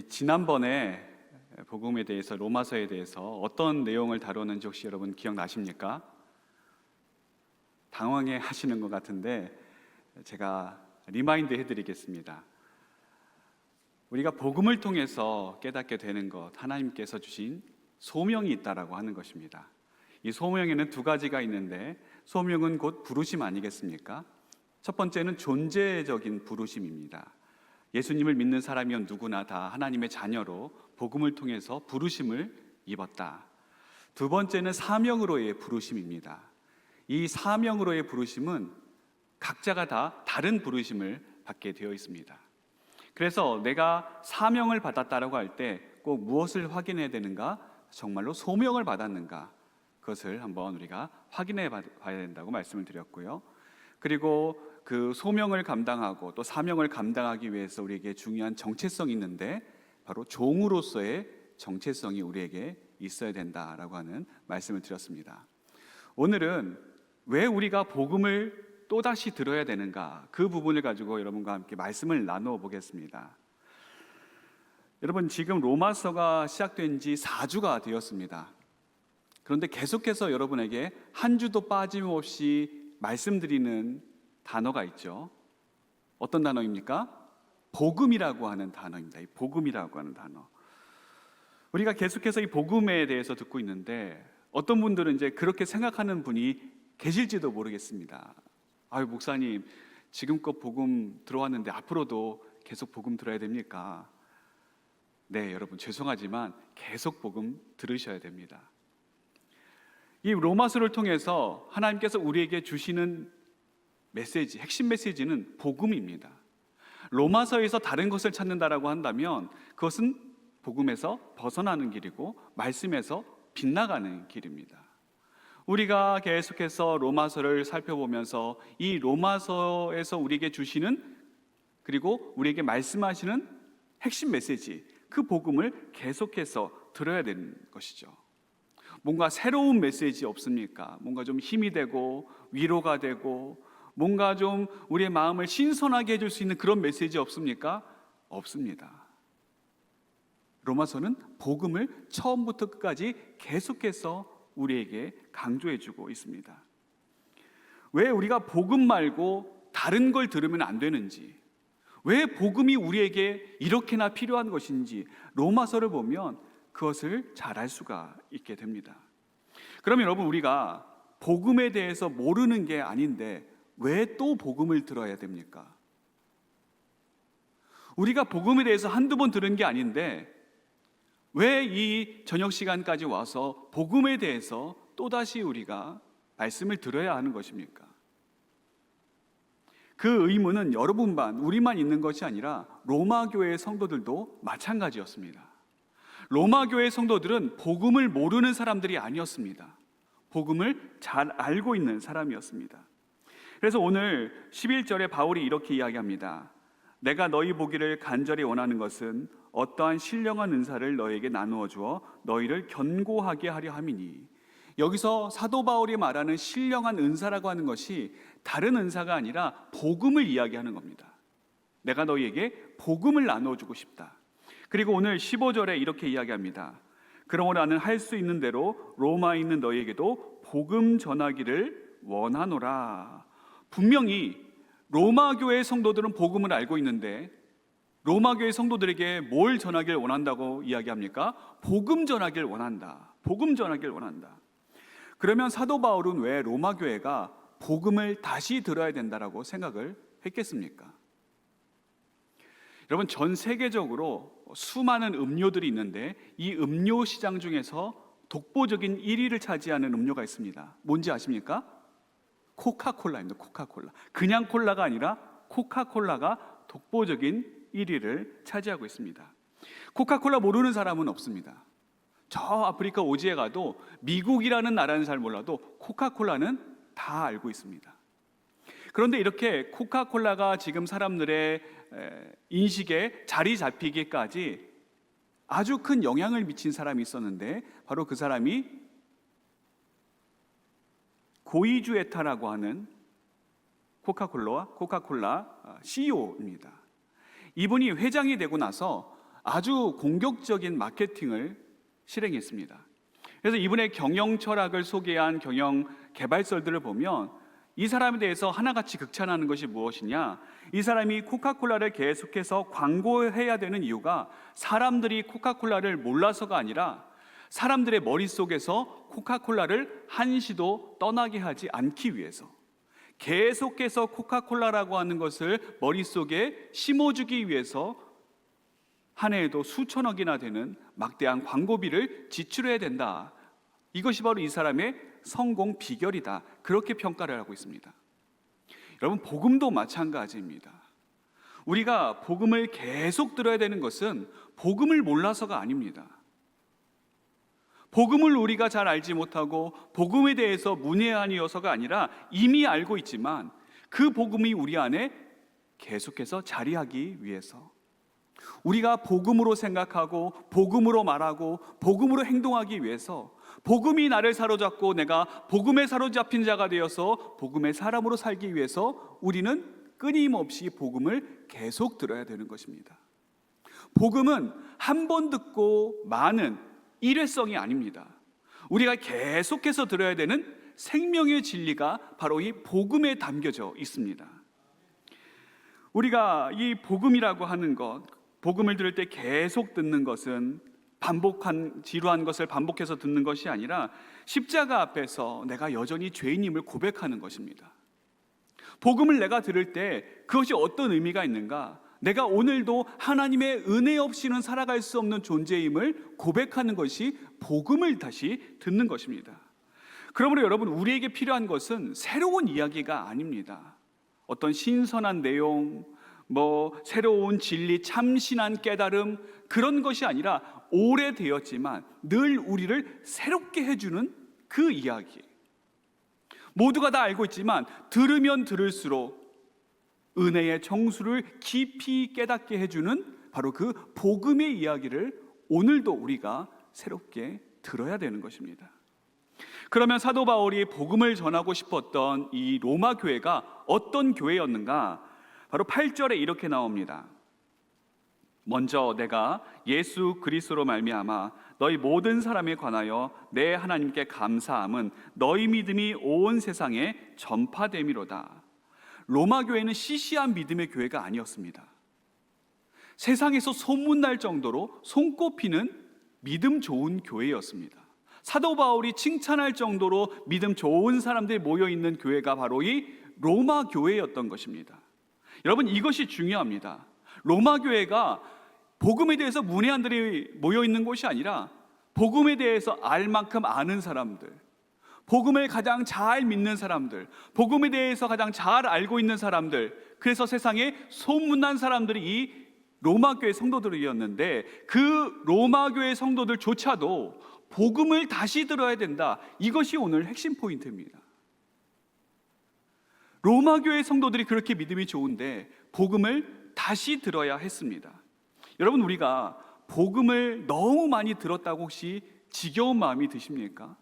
지난번에 복음에 대해서 로마서에 대해서 어떤 내용을 다루는지 혹시 여러분 기억나십니까? 당황해 하시는 것 같은데 제가 리마인드 해드리겠습니다. 우리가 복음을 통해서 깨닫게 되는 것, 하나님께서 주신 소명이 있다라고 하는 것입니다. 이 소명에는 두 가지가 있는데, 소명은 곧 부르심 아니겠습니까? 첫 번째는 존재적인 부르심입니다. 예수님을 믿는 사람이면 누구나 다 하나님의 자녀로 복음을 통해서 부르심을 입었다. 두 번째는 사명으로의 부르심입니다. 이 사명으로의 부르심은 각자가 다 다른 부르심을 받게 되어 있습니다. 그래서 내가 사명을 받았다라고 할 때 꼭 무엇을 확인해야 되는가? 정말로 소명을 받았는가? 그것을 한번 우리가 확인해 봐야 된다고 말씀을 드렸고요. 그리고 그 소명을 감당하고 또 사명을 감당하기 위해서 우리에게 중요한 정체성이 있는데, 바로 종으로서의 정체성이 우리에게 있어야 된다라고 하는 말씀을 드렸습니다. 오늘은 왜 우리가 복음을 또다시 들어야 되는가, 그 부분을 가지고 여러분과 함께 말씀을 나누어 보겠습니다. 여러분, 지금 로마서가 시작된 지 4주가 되었습니다. 그런데 계속해서 여러분에게 한 주도 빠짐없이 말씀드리는 단어가 있죠. 어떤 단어입니까? 복음이라고 하는 단어입니다. 이 복음이라고 하는 단어. 우리가 계속해서 이 복음에 대해서 듣고 있는데, 어떤 분들은 이제 그렇게 생각하는 분이 계실지도 모르겠습니다. 아유, 목사님, 지금껏 복음 들어왔는데 앞으로도 계속 복음 들어야 됩니까? 네, 여러분, 죄송하지만 계속 복음 들으셔야 됩니다. 이 로마서를 통해서 하나님께서 우리에게 주시는 메시지, 핵심 메시지는 복음입니다. 로마서에서 다른 것을 찾는다라고 한다면 그것은 복음에서 벗어나는 길이고 말씀에서 빗나가는 길입니다. 우리가 계속해서 로마서를 살펴보면서 이 로마서에서 우리에게 주시는, 그리고 우리에게 말씀하시는 핵심 메시지, 그 복음을 계속해서 들어야 되는 것이죠. 뭔가 새로운 메시지 없습니까? 뭔가 좀 힘이 되고 위로가 되고 뭔가 좀 우리의 마음을 신선하게 해줄 수 있는 그런 메시지 없습니까? 없습니다. 로마서는 복음을 처음부터 끝까지 계속해서 우리에게 강조해주고 있습니다. 왜 우리가 복음 말고 다른 걸 들으면 안 되는지, 왜 복음이 우리에게 이렇게나 필요한 것인지 로마서를 보면 그것을 잘 알 수가 있게 됩니다. 그러면 여러분, 우리가 복음에 대해서 모르는 게 아닌데 왜 또 복음을 들어야 됩니까? 우리가 복음에 대해서 한두 번 들은 게 아닌데 왜 이 저녁 시간까지 와서 복음에 대해서 또다시 우리가 말씀을 들어야 하는 것입니까? 그 의무는 여러분만, 우리만 있는 것이 아니라 로마 교회의 성도들도 마찬가지였습니다. 로마 교회의 성도들은 복음을 모르는 사람들이 아니었습니다. 복음을 잘 알고 있는 사람이었습니다. 그래서 오늘 11절에 바울이 이렇게 이야기합니다. 내가 너희 보기를 간절히 원하는 것은 어떠한 신령한 은사를 너희에게 나누어 주어 너희를 견고하게 하려 함이니. 여기서 사도 바울이 말하는 신령한 은사라고 하는 것이 다른 은사가 아니라 복음을 이야기하는 겁니다. 내가 너희에게 복음을 나누어 주고 싶다. 그리고 오늘 15절에 이렇게 이야기합니다. 그러므로 나는 할 수 있는 대로 로마에 있는 너희에게도 복음 전하기를 원하노라. 분명히 로마 교회의 성도들은 복음을 알고 있는데 로마 교회 성도들에게 뭘 전하길 원한다고 이야기합니까? 복음 전하길 원한다. 복음 전하길 원한다. 그러면 사도 바울은 왜 로마 교회가 복음을 다시 들어야 된다라고 생각을 했겠습니까? 여러분, 전 세계적으로 수많은 음료들이 있는데 이 음료 시장 중에서 독보적인 1위를 차지하는 음료가 있습니다. 뭔지 아십니까? 코카콜라입니다. 코카콜라. 그냥 콜라가 아니라 코카콜라가 독보적인 1위를 차지하고 있습니다. 코카콜라 모르는 사람은 없습니다. 저 아프리카 오지에 가도 미국이라는 나라는 잘 몰라도 코카콜라는 다 알고 있습니다. 그런데 이렇게 코카콜라가 지금 사람들의 인식에 자리 잡히기까지 아주 큰 영향을 미친 사람이 있었는데 바로 그 사람이 고이주에타라고 하는 코카콜라 CEO입니다. 이분이 회장이 되고 나서 아주 공격적인 마케팅을 실행했습니다. 그래서 이분의 경영 철학을 소개한 경영 개발서들을 보면 이 사람에 대해서 하나같이 극찬하는 것이 무엇이냐, 이 사람이 코카콜라를 계속해서 광고해야 되는 이유가 사람들이 코카콜라를 몰라서가 아니라 사람들의 머릿속에서 코카콜라를 한시도 떠나게 하지 않기 위해서, 계속해서 코카콜라라고 하는 것을 머릿속에 심어주기 위해서 한 해에도 수천억이나 되는 막대한 광고비를 지출해야 된다. 이것이 바로 이 사람의 성공 비결이다. 그렇게 평가를 하고 있습니다. 여러분, 복음도 마찬가지입니다. 우리가 복음을 계속 들어야 되는 것은 복음을 몰라서가 아닙니다. 복음을 우리가 잘 알지 못하고 복음에 대해서 문외한이어서가 아니라 이미 알고 있지만 그 복음이 우리 안에 계속해서 자리하기 위해서, 우리가 복음으로 생각하고 복음으로 말하고 복음으로 행동하기 위해서, 복음이 나를 사로잡고 내가 복음에 사로잡힌 자가 되어서 복음의 사람으로 살기 위해서 우리는 끊임없이 복음을 계속 들어야 되는 것입니다. 복음은 한 번 듣고 마는 일회성이 아닙니다. 우리가 계속해서 들어야 되는 생명의 진리가 바로 이 복음에 담겨져 있습니다. 우리가 이 복음이라고 하는 것, 복음을 들을 때 계속 듣는 것은 지루한 것을 반복해서 듣는 것이 아니라 십자가 앞에서 내가 여전히 죄인임을 고백하는 것입니다. 복음을 내가 들을 때 그것이 어떤 의미가 있는가? 내가 오늘도 하나님의 은혜 없이는 살아갈 수 없는 존재임을 고백하는 것이 복음을 다시 듣는 것입니다. 그러므로 여러분, 우리에게 필요한 것은 새로운 이야기가 아닙니다. 어떤 신선한 내용, 새로운 진리, 참신한 깨달음, 그런 것이 아니라 오래되었지만 늘 우리를 새롭게 해주는 그 이야기. 모두가 다 알고 있지만 들으면 들을수록 은혜의 정수를 깊이 깨닫게 해주는 바로 그 복음의 이야기를 오늘도 우리가 새롭게 들어야 되는 것입니다. 그러면 사도 바울이 복음을 전하고 싶었던 이 로마 교회가 어떤 교회였는가? 바로 8절에 이렇게 나옵니다. 먼저 내가 예수 그리스도로 말미암아 너희 모든 사람에 관하여 내 하나님께 감사함은 너희 믿음이 온 세상에 전파됨이로다. 로마 교회는 시시한 믿음의 교회가 아니었습니다. 세상에서 소문날 정도로 손꼽히는 믿음 좋은 교회였습니다. 사도 바울이 칭찬할 정도로 믿음 좋은 사람들이 모여있는 교회가 바로 이 로마 교회였던 것입니다. 여러분, 이것이 중요합니다. 로마 교회가 복음에 대해서 문외한들이 모여있는 곳이 아니라 복음에 대해서 알 만큼 아는 사람들, 복음을 가장 잘 믿는 사람들, 복음에 대해서 가장 잘 알고 있는 사람들, 그래서 세상에 소문난 사람들이 이 로마 교회 성도들이었는데 그 로마 교회 성도들조차도 복음을 다시 들어야 된다. 이것이 오늘 핵심 포인트입니다. 로마 교회 성도들이 그렇게 믿음이 좋은데 복음을 다시 들어야 했습니다. 여러분, 우리가 복음을 너무 많이 들었다고 혹시 지겨운 마음이 드십니까?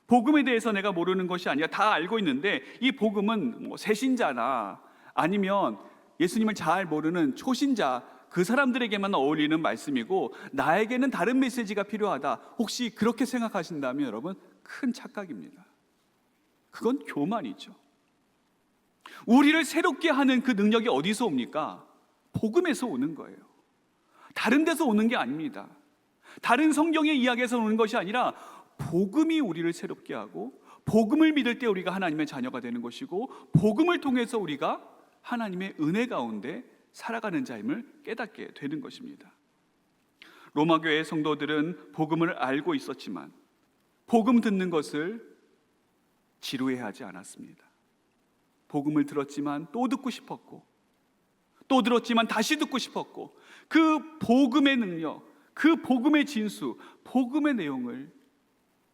복음에 대해서 내가 모르는 것이 아니라 다 알고 있는데 이 복음은 새신자나 아니면 예수님을 잘 모르는 초신자, 그 사람들에게만 어울리는 말씀이고 나에게는 다른 메시지가 필요하다. 혹시 그렇게 생각하신다면 여러분, 큰 착각입니다. 그건 교만이죠. 우리를 새롭게 하는 그 능력이 어디서 옵니까? 복음에서 오는 거예요. 다른 데서 오는 게 아닙니다. 다른 성경의 이야기에서 오는 것이 아니라 복음이 우리를 새롭게 하고 복음을 믿을 때 우리가 하나님의 자녀가 되는 것이고 복음을 통해서 우리가 하나님의 은혜 가운데 살아가는 자임을 깨닫게 되는 것입니다. 로마 교회의 성도들은 복음을 알고 있었지만 복음 듣는 것을 지루해하지 않았습니다. 복음을 들었지만 또 듣고 싶었고 또 들었지만 다시 듣고 싶었고 그 복음의 능력, 그 복음의 진수, 복음의 내용을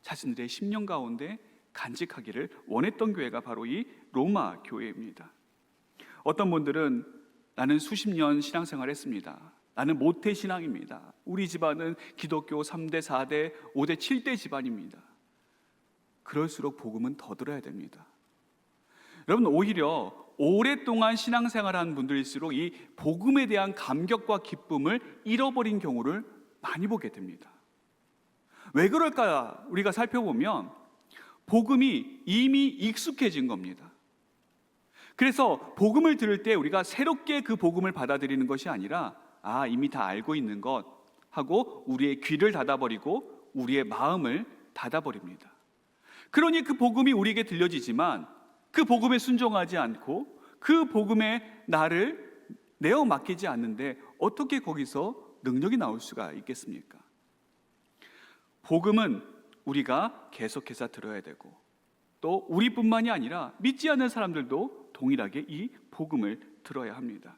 자신들의 심령 가운데 간직하기를 원했던 교회가 바로 이 로마 교회입니다. 어떤 분들은 나는 수십 년 신앙생활 했습니다. 나는 모태신앙입니다. 우리 집안은 기독교 3대, 4대, 5대, 7대 집안입니다. 그럴수록 복음은 더 들어야 됩니다. 여러분, 오히려 오랫동안 신앙생활하는 분들일수록 이 복음에 대한 감격과 기쁨을 잃어버린 경우를 많이 보게 됩니다. 왜 그럴까 우리가 살펴보면 복음이 이미 익숙해진 겁니다. 그래서 복음을 들을 때 우리가 새롭게 그 복음을 받아들이는 것이 아니라 이미 다 알고 있는 것 하고 우리의 귀를 닫아버리고 우리의 마음을 닫아버립니다. 그러니 그 복음이 우리에게 들려지지만 그 복음에 순종하지 않고 그 복음에 나를 내어 맡기지 않는데 어떻게 거기서 능력이 나올 수가 있겠습니까? 복음은 우리가 계속해서 들어야 되고 또 우리뿐만이 아니라 믿지 않는 사람들도 동일하게 이 복음을 들어야 합니다.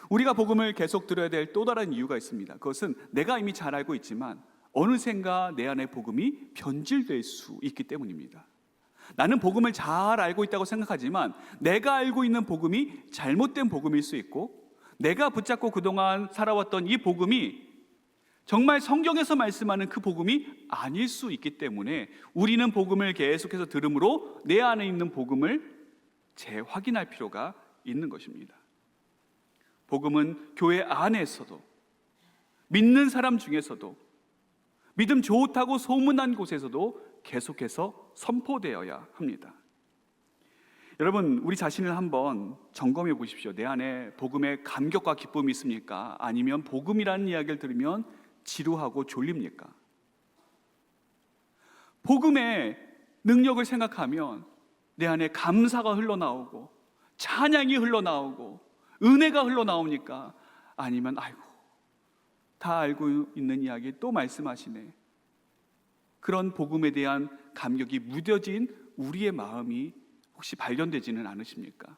우리가 복음을 계속 들어야 될 또 다른 이유가 있습니다. 그것은 내가 이미 잘 알고 있지만 어느샌가 내 안에 복음이 변질될 수 있기 때문입니다. 나는 복음을 잘 알고 있다고 생각하지만 내가 알고 있는 복음이 잘못된 복음일 수 있고 내가 붙잡고 그동안 살아왔던 이 복음이 정말 성경에서 말씀하는 그 복음이 아닐 수 있기 때문에 우리는 복음을 계속해서 들음으로 내 안에 있는 복음을 재확인할 필요가 있는 것입니다. 복음은 교회 안에서도 믿는 사람 중에서도 믿음 좋다고 소문난 곳에서도 계속해서 선포되어야 합니다. 여러분, 우리 자신을 한번 점검해 보십시오. 내 안에 복음의 감격과 기쁨이 있습니까? 아니면 복음이라는 이야기를 들으면 지루하고 졸립니까? 복음의 능력을 생각하면 내 안에 감사가 흘러나오고 찬양이 흘러나오고 은혜가 흘러나오니까 아니면 아이고 다 알고 있는 이야기 또 말씀하시네. 그런 복음에 대한 감격이 무뎌진 우리의 마음이 혹시 발견되지는 않으십니까?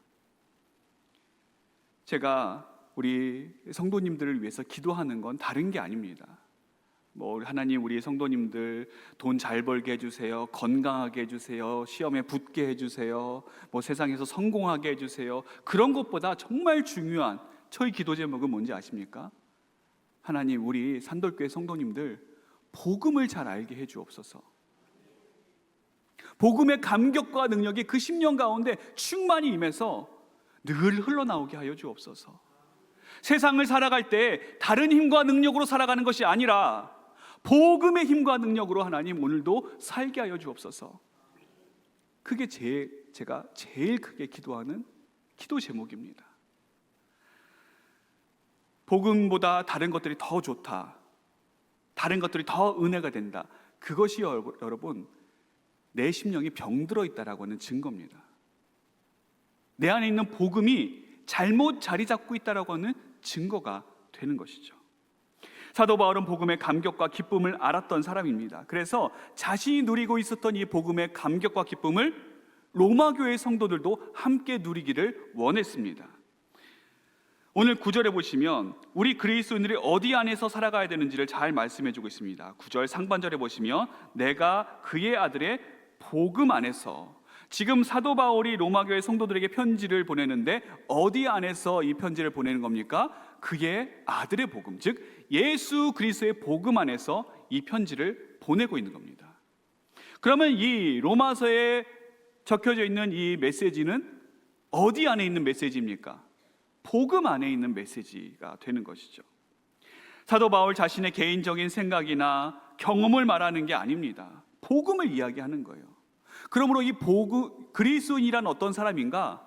제가 우리 성도님들을 위해서 기도하는 건 다른 게 아닙니다. 하나님 우리 성도님들 돈 잘 벌게 해주세요, 건강하게 해주세요, 시험에 붙게 해주세요, 세상에서 성공하게 해주세요. 그런 것보다 정말 중요한 저희 기도 제목은 뭔지 아십니까? 하나님 우리 산돌교회 성도님들 복음을 잘 알게 해주옵소서. 복음의 감격과 능력이 그 10년 가운데 충만히 임해서 늘 흘러나오게 하여 주옵소서. 세상을 살아갈 때 다른 힘과 능력으로 살아가는 것이 아니라 복음의 힘과 능력으로 하나님 오늘도 살게 하여 주옵소서. 그게 제가 제일 크게 기도하는 기도 제목입니다. 복음보다 다른 것들이 더 좋다, 다른 것들이 더 은혜가 된다, 그것이 여러분 내 심령이 병들어 있다라고 하는 증거입니다. 내 안에 있는 복음이 잘못 자리 잡고 있다라고 하는 증거가 되는 것이죠. 사도 바울은 복음의 감격과 기쁨을 알았던 사람입니다. 그래서 자신이 누리고 있었던 이 복음의 감격과 기쁨을 로마 교회 성도들도 함께 누리기를 원했습니다. 오늘 9절에 보시면 우리 그리스도인들이 어디 안에서 살아가야 되는지를 잘 말씀해 주고 있습니다. 9절 상반절에 보시면 내가 그의 아들의 복음 안에서, 지금 사도 바울이 로마 교회 성도들에게 편지를 보내는데 어디 안에서 이 편지를 보내는 겁니까? 그의 아들의 복음, 즉 예수 그리스도의 복음 안에서 이 편지를 보내고 있는 겁니다. 그러면 이 로마서에 적혀져 있는 이 메시지는 어디 안에 있는 메시지입니까? 복음 안에 있는 메시지가 되는 것이죠. 사도 바울 자신의 개인적인 생각이나 경험을 말하는 게 아닙니다. 복음을 이야기하는 거예요. 그러므로 이 복음, 그리스도인이란 어떤 사람인가?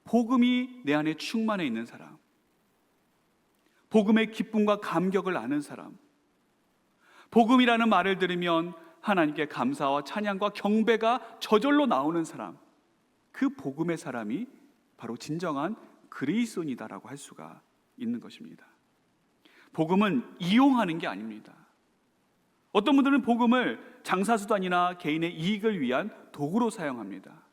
복음이 내 안에 충만해 있는 사람, 복음의 기쁨과 감격을 아는 사람, 복음이라는 말을 들으면 하나님께 감사와 찬양과 경배가 저절로 나오는 사람, 그 복음의 사람이 바로 진정한 그리스도인이다라고 할 수가 있는 것입니다. 복음은 이용하는 게 아닙니다. 어떤 분들은 복음을 장사수단이나 개인의 이익을 위한 도구로 사용합니다.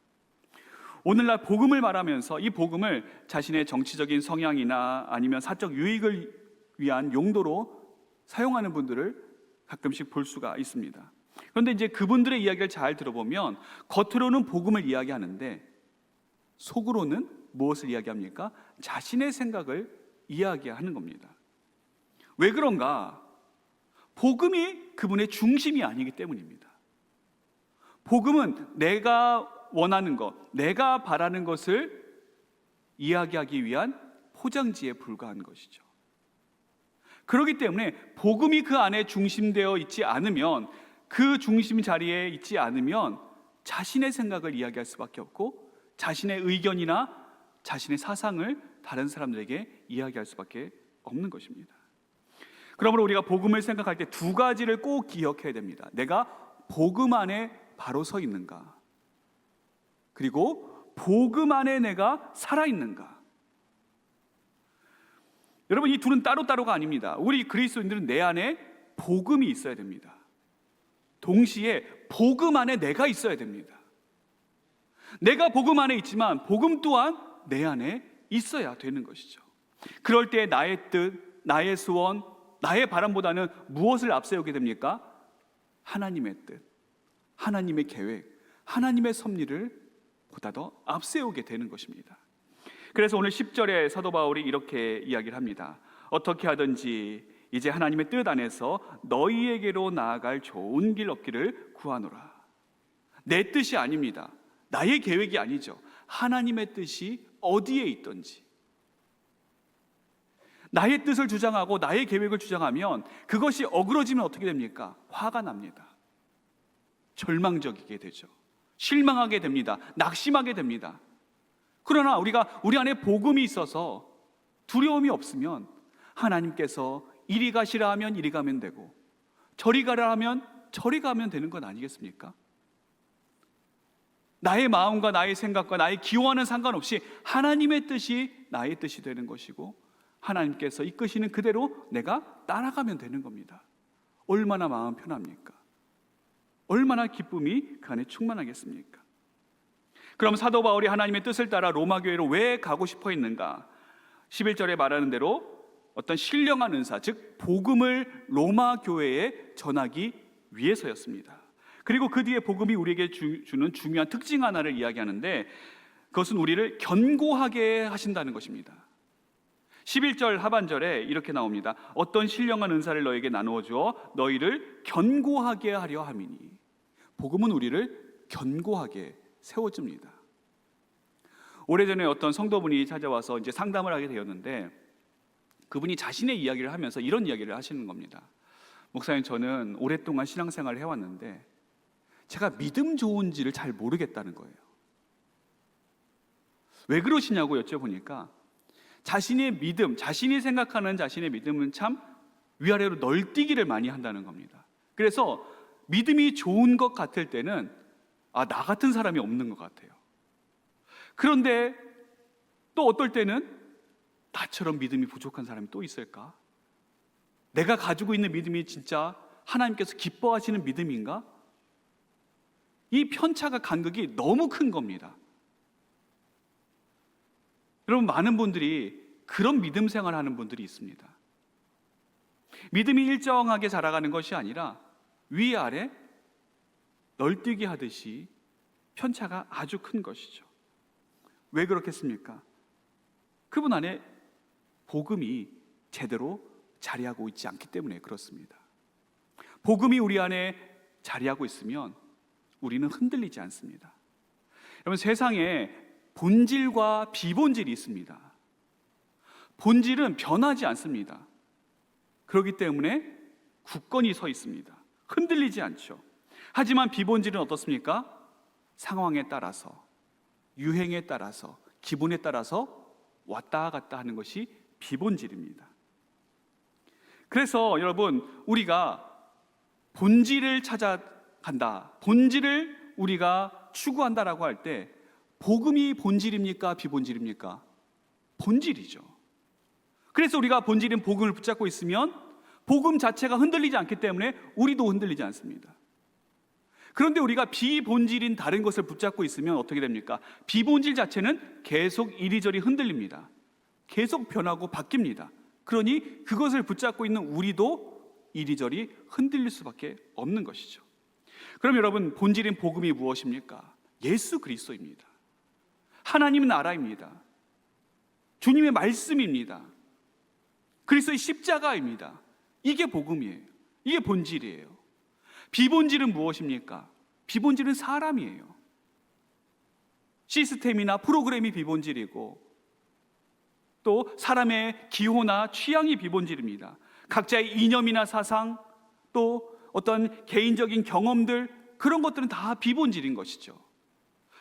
오늘날 복음을 말하면서 이 복음을 자신의 정치적인 성향이나 아니면 사적 유익을 위한 용도로 사용하는 분들을 가끔씩 볼 수가 있습니다. 그런데 이제 그분들의 이야기를 잘 들어보면 겉으로는 복음을 이야기하는데 속으로는 무엇을 이야기합니까? 자신의 생각을 이야기하는 겁니다. 왜 그런가? 복음이 그분의 중심이 아니기 때문입니다. 복음은 내가 원하는 것, 내가 바라는 것을 이야기하기 위한 포장지에 불과한 것이죠. 그렇기 때문에 복음이 그 안에 중심되어 있지 않으면, 그 중심 자리에 있지 않으면 자신의 생각을 이야기할 수밖에 없고 자신의 의견이나 자신의 사상을 다른 사람들에게 이야기할 수밖에 없는 것입니다. 그러므로 우리가 복음을 생각할 때 두 가지를 꼭 기억해야 됩니다. 내가 복음 안에 바로 서 있는가, 그리고 복음 안에 내가 살아있는가. 여러분, 이 둘은 따로따로가 아닙니다. 우리 그리스도인들은 내 안에 복음이 있어야 됩니다. 동시에 복음 안에 내가 있어야 됩니다. 내가 복음 안에 있지만 복음 또한 내 안에 있어야 되는 것이죠. 그럴 때 나의 뜻, 나의 소원, 나의 바람보다는 무엇을 앞세우게 됩니까? 하나님의 뜻, 하나님의 계획, 하나님의 섭리를 보다 더 앞세우게 되는 것입니다. 그래서 오늘 10절에 사도 바울이 이렇게 이야기를 합니다. 어떻게 하든지 이제 하나님의 뜻 안에서 너희에게로 나아갈 좋은 길 얻기를 구하노라. 내 뜻이 아닙니다. 나의 계획이 아니죠. 하나님의 뜻이 어디에 있든지, 나의 뜻을 주장하고 나의 계획을 주장하면 그것이 어그러지면 어떻게 됩니까? 화가 납니다. 절망적이게 되죠. 실망하게 됩니다. 낙심하게 됩니다. 그러나 우리가 우리 안에 복음이 있어서 두려움이 없으면 하나님께서 이리 가시라 하면 이리 가면 되고 저리 가라 하면 저리 가면 되는 건 아니겠습니까? 나의 마음과 나의 생각과 나의 기호와는 상관없이 하나님의 뜻이 나의 뜻이 되는 것이고 하나님께서 이끄시는 그대로 내가 따라가면 되는 겁니다. 얼마나 마음 편합니까? 얼마나 기쁨이 그 안에 충만하겠습니까? 그럼 사도 바울이 하나님의 뜻을 따라 로마 교회로 왜 가고 싶어 했는가? 11절에 말하는 대로 어떤 신령한 은사, 즉 복음을 로마 교회에 전하기 위해서였습니다. 그리고 그 뒤에 복음이 우리에게 주는 중요한 특징 하나를 이야기하는데, 그것은 우리를 견고하게 하신다는 것입니다. 11절 하반절에 이렇게 나옵니다. 어떤 신령한 은사를 너에게 나누어 주어 너희를 견고하게 하려 함이니. 복음은 우리를 견고하게 세워줍니다. 오래전에 어떤 성도분이 찾아와서 이제 상담을 하게 되었는데, 그분이 자신의 이야기를 하면서 이런 이야기를 하시는 겁니다. 목사님, 저는 오랫동안 신앙생활을 해왔는데 제가 믿음 좋은지를 잘 모르겠다는 거예요. 왜 그러시냐고 여쭤보니까 자신의 믿음, 자신이 생각하는 자신의 믿음은 참 위아래로 널뛰기를 많이 한다는 겁니다. 그래서 믿음이 좋은 것 같을 때는 나 같은 사람이 없는 것 같아요. 그런데 또 어떨 때는 나처럼 믿음이 부족한 사람이 또 있을까? 내가 가지고 있는 믿음이 진짜 하나님께서 기뻐하시는 믿음인가? 이 편차가 간극이 너무 큰 겁니다. 여러분, 많은 분들이 그런 믿음 생활하는 분들이 있습니다. 믿음이 일정하게 자라가는 것이 아니라 위아래 널뛰기 하듯이 편차가 아주 큰 것이죠. 왜 그렇겠습니까? 그분 안에 복음이 제대로 자리하고 있지 않기 때문에 그렇습니다. 복음이 우리 안에 자리하고 있으면 우리는 흔들리지 않습니다. 여러분, 세상에 본질과 비본질이 있습니다. 본질은 변하지 않습니다. 그렇기 때문에 굳건히 서 있습니다. 흔들리지 않죠. 하지만 비본질은 어떻습니까? 상황에 따라서, 유행에 따라서, 기분에 따라서 왔다 갔다 하는 것이 비본질입니다. 그래서 여러분, 우리가 본질을 찾아간다, 본질을 우리가 추구한다라고 할 때 복음이 본질입니까? 비본질입니까? 본질이죠. 그래서 우리가 본질인 복음을 붙잡고 있으면 복음 자체가 흔들리지 않기 때문에 우리도 흔들리지 않습니다. 그런데 우리가 비본질인 다른 것을 붙잡고 있으면 어떻게 됩니까? 비본질 자체는 계속 이리저리 흔들립니다. 계속 변하고 바뀝니다. 그러니 그것을 붙잡고 있는 우리도 이리저리 흔들릴 수밖에 없는 것이죠. 그럼 여러분, 본질인 복음이 무엇입니까? 예수 그리스도입니다. 하나님의 나라입니다. 주님의 말씀입니다. 그리스도의 십자가입니다. 이게 복음이에요. 이게 본질이에요. 비본질은 무엇입니까? 비본질은 사람이에요. 시스템이나 프로그램이 비본질이고 또 사람의 기호나 취향이 비본질입니다. 각자의 이념이나 사상, 또 어떤 개인적인 경험들, 그런 것들은 다 비본질인 것이죠.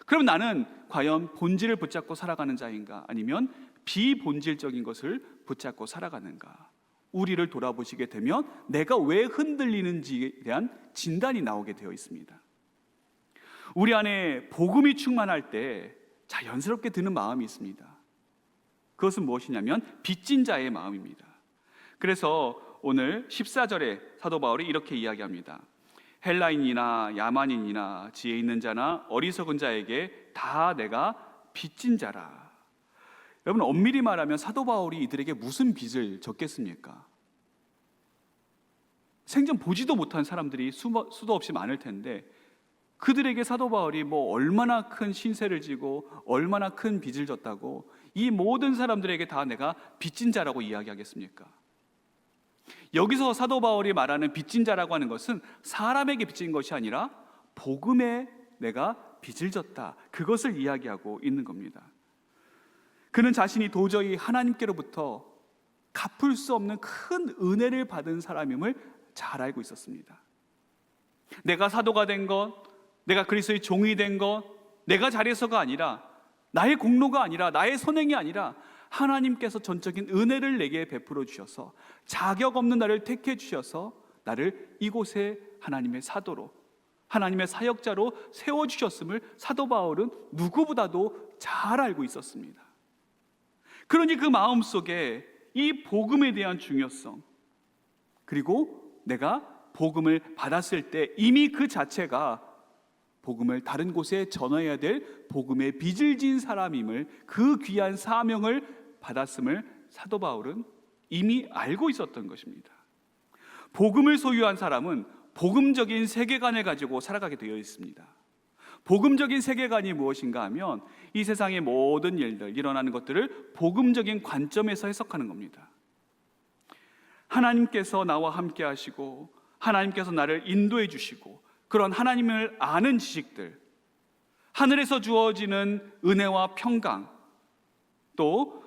그럼 나는 과연 본질을 붙잡고 살아가는 자인가, 아니면 비본질적인 것을 붙잡고 살아가는가? 우리를 돌아보시게 되면 내가 왜 흔들리는지에 대한 진단이 나오게 되어 있습니다. 우리 안에 복음이 충만할 때 자연스럽게 드는 마음이 있습니다. 그것은 무엇이냐면 빚진 자의 마음입니다. 그래서 오늘 14절에 사도 바울이 이렇게 이야기합니다. 헬라인이나 야만인이나 지혜 있는 자나 어리석은 자에게 다 내가 빚진 자라. 여러분, 엄밀히 말하면 사도 바울이 이들에게 무슨 빚을 졌겠습니까? 생전 보지도 못한 사람들이 수도 없이 많을 텐데, 그들에게 사도 바울이 뭐 얼마나 큰 신세를 지고 얼마나 큰 빚을 졌다고 이 모든 사람들에게 다 내가 빚진 자라고 이야기하겠습니까? 여기서 사도 바울이 말하는 빚진 자라고 하는 것은 사람에게 빚진 것이 아니라 복음에 내가 빚을 졌다, 그것을 이야기하고 있는 겁니다. 그는 자신이 도저히 하나님께로부터 갚을 수 없는 큰 은혜를 받은 사람임을 잘 알고 있었습니다. 내가 사도가 된 것, 내가 그리스도의 종이 된 것, 내가 잘해서가 아니라, 나의 공로가 아니라, 나의 선행이 아니라 하나님께서 전적인 은혜를 내게 베풀어 주셔서 자격 없는 나를 택해 주셔서 나를 이곳에 하나님의 사도로, 하나님의 사역자로 세워주셨음을 사도 바울은 누구보다도 잘 알고 있었습니다. 그러니 그 마음속에 이 복음에 대한 중요성, 그리고 내가 복음을 받았을 때 이미 그 자체가 복음을 다른 곳에 전해야 될 복음의 빚을 진 사람임을, 그 귀한 사명을 받았음을 사도 바울은 이미 알고 있었던 것입니다. 복음을 소유한 사람은 복음적인 세계관을 가지고 살아가게 되어 있습니다. 복음적인 세계관이 무엇인가 하면 이 세상의 모든 일들, 일어나는 것들을 복음적인 관점에서 해석하는 겁니다. 하나님께서 나와 함께 하시고 하나님께서 나를 인도해 주시고, 그런 하나님을 아는 지식들, 하늘에서 주어지는 은혜와 평강, 또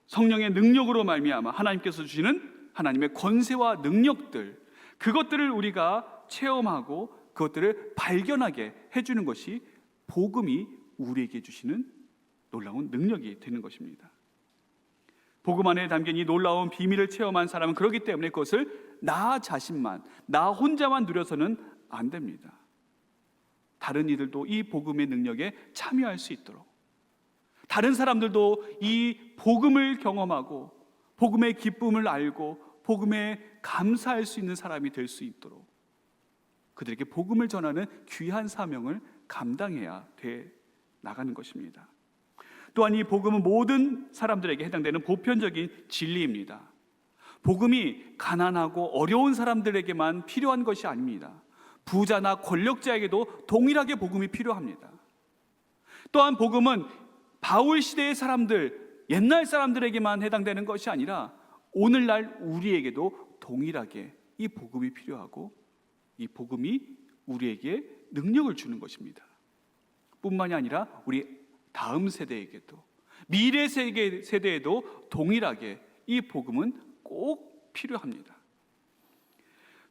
성령의 능력으로 말미암아 하나님께서 주시는 하나님의 권세와 능력들, 그것들을 우리가 체험하고 그것들을 발견하게 해주는 것이 복음이 우리에게 주시는 놀라운 능력이 되는 것입니다. 복음 안에 담긴 이 놀라운 비밀을 체험한 사람은 그렇기 때문에 그것을 나 자신만, 나 혼자만 누려서는 안 됩니다. 다른 이들도 이 복음의 능력에 참여할 수 있도록, 다른 사람들도 이 복음을 경험하고 복음의 기쁨을 알고 복음에 감사할 수 있는 사람이 될 수 있도록 그들에게 복음을 전하는 귀한 사명을 감당해야 돼 나가는 것입니다. 또한 이 복음은 모든 사람들에게 해당되는 보편적인 진리입니다. 복음이 가난하고 어려운 사람들에게만 필요한 것이 아닙니다. 부자나 권력자에게도 동일하게 복음이 필요합니다. 또한 복음은 바울 시대의 사람들, 옛날 사람들에게만 해당되는 것이 아니라 오늘날 우리에게도 동일하게 이 복음이 필요하고 이 복음이 우리에게 능력을 주는 것입니다. 뿐만이 아니라 우리 다음 세대에게도, 미래 세대에도 동일하게 이 복음은 꼭 필요합니다.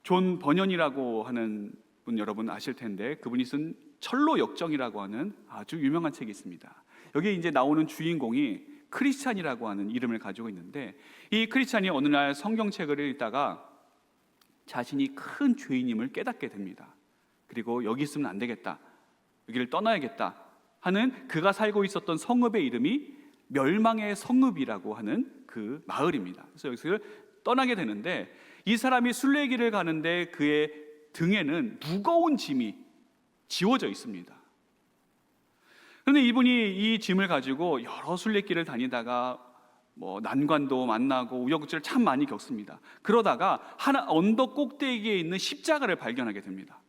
존 버년이라고 하는 분 여러분 아실 텐데, 그분이 쓴 철로 역정이라고 하는 아주 유명한 책이 있습니다. 여기에 이제 나오는 주인공이 크리스찬이라고 하는 이름을 가지고 있는데, 이 크리스찬이 어느 날 성경책을 읽다가 자신이 큰 죄인임을 깨닫게 됩니다. 그리고 여기 있으면 안 되겠다, 여기를 떠나야겠다 하는, 그가 살고 있었던 성읍의 이름이 멸망의 성읍이라고 하는 그 마을입니다. 그래서 여기서 떠나게 되는데, 이 사람이 순례길을 가는데 그의 등에는 무거운 짐이 지워져 있습니다. 그런데 이분이 이 짐을 가지고 여러 순례길을 다니다가 난관도 만나고 우여곡절을 참 많이 겪습니다. 그러다가 하나 언덕 꼭대기에 있는 십자가를 발견하게 됩니다.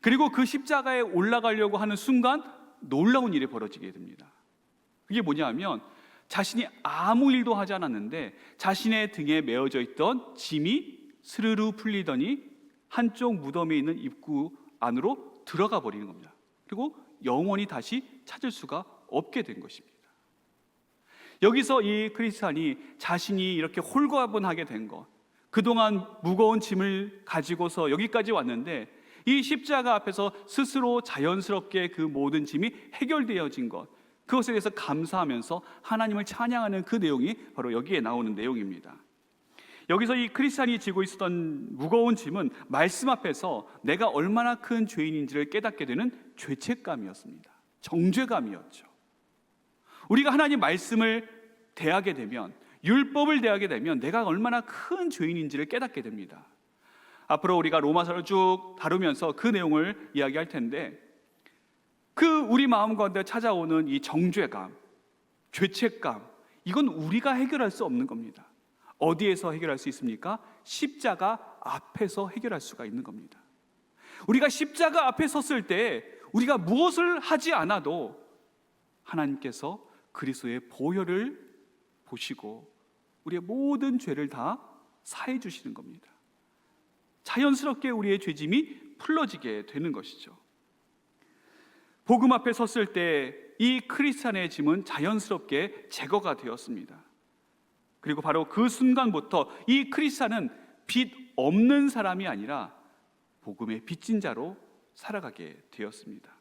그리고 그 십자가에 올라가려고 하는 순간 놀라운 일이 벌어지게 됩니다. 그게 뭐냐면 자신이 아무 일도 하지 않았는데 자신의 등에 메어져 있던 짐이 스르르 풀리더니 한쪽 무덤에 있는 입구 안으로 들어가 버리는 겁니다. 그리고 영원히 다시 찾을 수가 없게 된 것입니다. 여기서 이 크리스찬이 자신이 이렇게 홀가분하게 된 것, 그동안 무거운 짐을 가지고서 여기까지 왔는데 이 십자가 앞에서 스스로 자연스럽게 그 모든 짐이 해결되어진 것, 그것에 대해서 감사하면서 하나님을 찬양하는 그 내용이 바로 여기에 나오는 내용입니다. 여기서 이 크리스찬이 지고 있었던 무거운 짐은 말씀 앞에서 내가 얼마나 큰 죄인인지를 깨닫게 되는 죄책감이었습니다. 정죄감이었죠. 우리가 하나님 말씀을 대하게 되면, 율법을 대하게 되면 내가 얼마나 큰 죄인인지를 깨닫게 됩니다. 앞으로 우리가 로마서를 쭉 다루면서 그 내용을 이야기할 텐데, 그 우리 마음 가운데 찾아오는 이 정죄감, 죄책감, 이건 우리가 해결할 수 없는 겁니다. 어디에서 해결할 수 있습니까? 십자가 앞에서 해결할 수가 있는 겁니다. 우리가 십자가 앞에 섰을 때 우리가 무엇을 하지 않아도 하나님께서 그리스도의 보혈을 보시고 우리의 모든 죄를 다 사해 주시는 겁니다. 자연스럽게 우리의 죄짐이 풀어지게 되는 것이죠. 복음 앞에 섰을 때 이 크리스찬의 짐은 자연스럽게 제거가 되었습니다. 그리고 바로 그 순간부터 이 크리스찬은 빚 없는 사람이 아니라 복음의 빚진 자로 살아가게 되었습니다.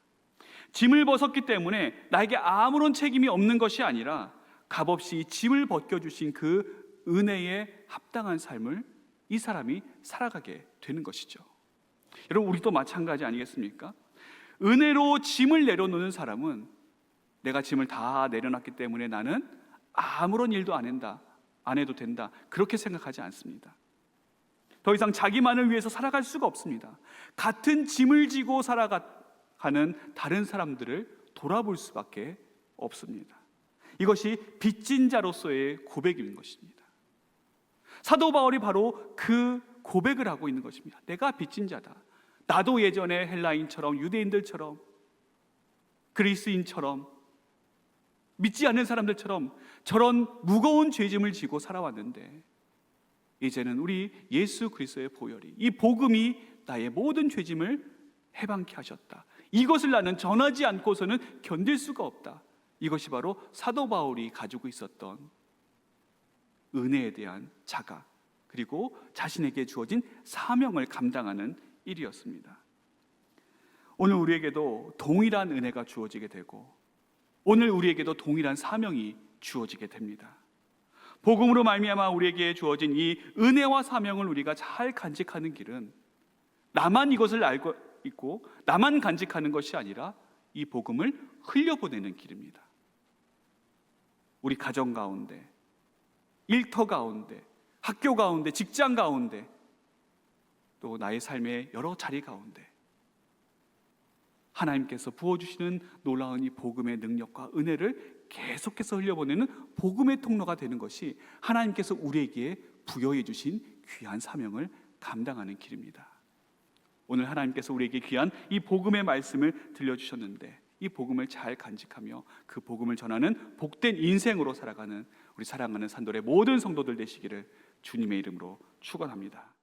짐을 벗었기 때문에 나에게 아무런 책임이 없는 것이 아니라 값없이 짐을 벗겨주신 그 은혜에 합당한 삶을 이 사람이 살아가게 되는 것이죠. 여러분, 우리도 마찬가지 아니겠습니까? 은혜로 짐을 내려놓는 사람은 내가 짐을 다 내려놨기 때문에 나는 아무런 일도 안 해도 된다, 그렇게 생각하지 않습니다. 더 이상 자기만을 위해서 살아갈 수가 없습니다. 같은 짐을 지고 살아가는 다른 사람들을 돌아볼 수밖에 없습니다. 이것이 빚진 자로서의 고백인 것입니다. 사도 바울이 바로 그 고백을 하고 있는 것입니다. 내가 빚진 자다. 나도 예전에 헬라인처럼, 유대인들처럼, 그리스인처럼, 믿지 않는 사람들처럼 저런 무거운 죄짐을 지고 살아왔는데 이제는 우리 예수 그리스도의 보혈이, 이 복음이 나의 모든 죄짐을 해방케 하셨다. 이것을 나는 전하지 않고서는 견딜 수가 없다. 이것이 바로 사도 바울이 가지고 있었던 은혜에 대한 자각, 그리고 자신에게 주어진 사명을 감당하는 일이었습니다. 오늘 우리에게도 동일한 은혜가 주어지게 되고 오늘 우리에게도 동일한 사명이 주어지게 됩니다. 복음으로 말미암아 우리에게 주어진 이 은혜와 사명을 우리가 잘 간직하는 길은 나만 이것을 알고 있고 나만 간직하는 것이 아니라 이 복음을 흘려보내는 길입니다. 우리 가정 가운데, 일터 가운데, 학교 가운데, 직장 가운데, 또 나의 삶의 여러 자리 가운데 하나님께서 부어주시는 놀라운 이 복음의 능력과 은혜를 계속해서 흘려보내는 복음의 통로가 되는 것이 하나님께서 우리에게 부여해 주신 귀한 사명을 감당하는 길입니다. 오늘 하나님께서 우리에게 귀한 이 복음의 말씀을 들려주셨는데 이 복음을 잘 간직하며 그 복음을 전하는 복된 인생으로 살아가는 우리 사랑하는 산돌의 모든 성도들 되시기를 주님의 이름으로 축원합니다.